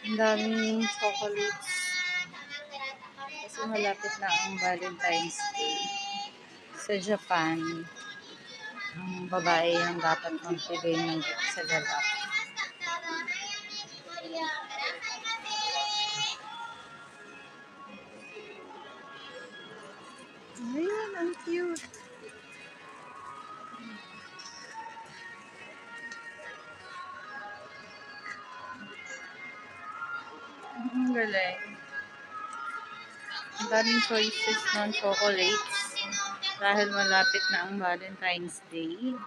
Ang daming chocolates. Kasi malapit na ang Valentine's Day. Sa Japan, ang babae ang dapat magbigay ng gift sa lalaki. Ayun, ang cute. Ang galing. Ang daming choices ng chocolates dahil malapit na ang Valentine's Day.